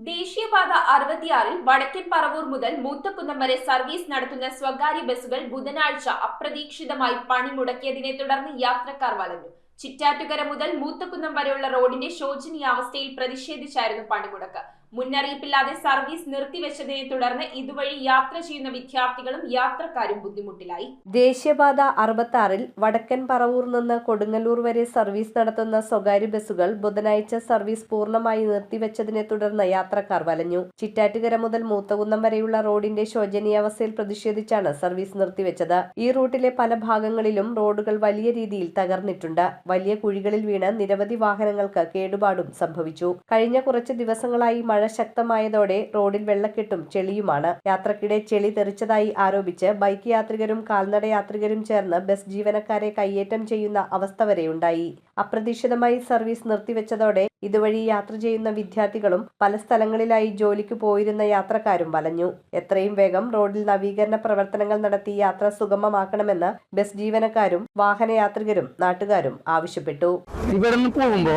ദേശീയപാത 66-ൽ വടക്കൻ പറവൂർ മുതൽ മൂത്തക്കുന്നം വരെ സർവീസ് നടത്തുന്ന സ്വകാര്യ ബസ്സുകൾ ബുധനാഴ്ച അപ്രതീക്ഷിതമായി പണിമുടക്കിയതിനെ തുടർന്ന് യാത്രക്കാർ വലഞ്ഞു. ചിറ്റാറ്റുകര മുതൽ മൂത്തക്കുന്നം വരെയുള്ള റോഡിന്റെ ശോചനീയാവസ്ഥയിൽ പ്രതിഷേധിച്ചായിരുന്നു പണിമുടക്ക്. മുന്നറിയിപ്പില്ലാതെ സർവീസ് നിർത്തിവെച്ചതിനെ തുടർന്ന് ഇതുവഴി യാത്ര ചെയ്യുന്ന വിദ്യാർത്ഥികളും യാത്രക്കാരും ബുദ്ധിമുട്ടിലായി. ദേശീയപാത 66-ൽ വടക്കൻ പറവൂർ നിന്ന് കൊടുങ്ങല്ലൂർ വരെ സർവീസ് നടത്തുന്ന സ്വകാര്യ ബസ്സുകൾ ബുധനാഴ്ച സർവീസ് പൂർണ്ണമായി നിർത്തിവെച്ചതിനെ തുടർന്ന് യാത്രക്കാർ വലഞ്ഞു. ചിറ്റാറ്റുകര മുതൽ മൂത്തകുന്നം വരെയുള്ള റോഡിന്റെ ശോചനീയാവസ്ഥയിൽ പ്രതിഷേധിച്ചാണ് സർവീസ് നിർത്തിവെച്ചത്. ഈ റൂട്ടിലെ പല ഭാഗങ്ങളിലും റോഡുകൾ വലിയ രീതിയിൽ തകർന്നിട്ടുണ്ട്. വലിയ കുഴികളിൽ വീണ് നിരവധി വാഹനങ്ങൾക്ക് കേടുപാടും സംഭവിച്ചു. കഴിഞ്ഞ കുറച്ച് ദിവസങ്ങളായി മഴ ശക്തമായതോടെ റോഡിൽ വെള്ളക്കെട്ടും ചെളിയുമാണ്. യാത്രക്കിടെ ചെളി തെറിച്ചതായി ആരോപിച്ച് ബൈക്ക് യാത്രികരും കാൽനട യാത്രികരും ചേർന്ന് ബസ് ജീവനക്കാരെ കയ്യേറ്റം ചെയ്യുന്ന അവസ്ഥ വരെയുണ്ടായി. അപ്രതീക്ഷിതമായി സർവീസ് നിർത്തിവെച്ചതോടെ ഇതുവഴി യാത്ര ചെയ്യുന്ന വിദ്യാർത്ഥികളും പല സ്ഥലങ്ങളിലായി ജോലിക്ക് പോയിരുന്ന യാത്രക്കാരും വലഞ്ഞു. എത്രയും വേഗം റോഡിൽ നവീകരണ പ്രവർത്തനങ്ങൾ നടത്തി യാത്ര സുഗമമാക്കണമെന്ന് ബസ് ജീവനക്കാരും വാഹനയാത്രികരും നാട്ടുകാരും ആവശ്യപ്പെട്ടു. ഇവിടുന്ന് പോകുമ്പോ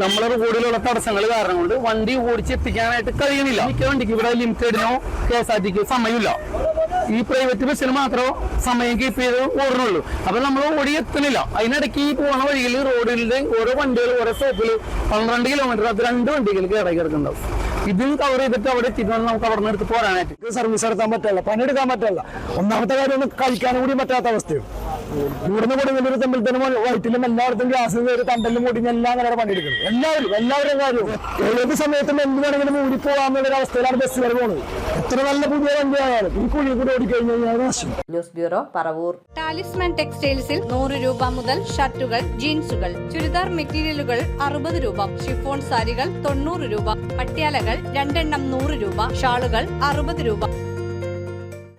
നമ്മളെ റോഡിലുള്ള തടസ്സങ്ങൾ കാരണം കൊണ്ട് വണ്ടി ഓടിച്ചെത്തിക്കാനായിട്ട് കഴിയണില്ല. മിക്ക വണ്ടിക്ക് ഇവിടെ ലിമിറ്റഡിനോ KSRTക്കോ സമയമില്ല. ഈ പ്രൈവറ്റ് ബസ്സിന് മാത്രമേ സമയം കീപ്പ് ചെയ്ത് ഓടുന്നുള്ളൂ. അപ്പൊ നമ്മൾ ഓടി എത്തണില്ല. അതിനിടയ്ക്ക് ഈ പോകുന്ന വഴിയിൽ റോഡിലെ ഓരോ വണ്ടികൾ ഓരോ സ്റ്റോപ്പിൽ 12 കിലോമീറ്റർ അത് 2 വണ്ടികൾ കേടായി കിടക്കുന്നുണ്ടാവും. ഇത് കവർ ചെയ്തിട്ട് അവിടെ എത്തിയിട്ട് നമുക്ക് അവിടെ നിന്ന് എടുത്ത് പോരാനായിട്ട് സർവീസ് നടത്താൻ പറ്റില്ല, പണിയെടുക്കാൻ പറ്റില്ല. ഒന്നാമത്തെ കാര്യം ഒന്ന് കഴിക്കാനും കൂടി പറ്റാത്ത അവസ്ഥയും. ഇവിടുന്ന് കൊടുങ്ങല്ലൂർ തമ്മിൽ തന്നെ വയറ്റിലും എല്ലായിടത്തും ഗ്യാസ് കയറി തണ്ടലും പൊടിഞ്ഞ് എല്ലാം അങ്ങനെ പണിയെടുക്കുന്നത്. എല്ലാവരും കാര്യവും ഏത് സമയത്തും എന്ത് വേണമെങ്കിലും ഓടിപ്പോകാന്നുള്ള അവസ്ഥയിലാണ് ബസ്സുകൾ പോകുന്നത്. എത്ര നല്ല പുതിയ വണ്ടിയായാലും ഈ കുഴി കൂടി ഓടിക്കഴിഞ്ഞു കഴിഞ്ഞാൽ നാശം. News bureau, Paravur. ടാലിസ്മാൻ ടെക്സ്റ്റൈൽസിൽ 100 രൂപ മുതൽ ഷർട്ടുകൾ, ജീൻസുകൾ, ചുരിദാർ മെറ്റീരിയലുകൾ 60 രൂപ, ഷിഫോൺ സാരികൾ 90 രൂപ, പട്യാലകൾ 2 എണ്ണം 100 രൂപ, ഷാളുകൾ 60 രൂപ.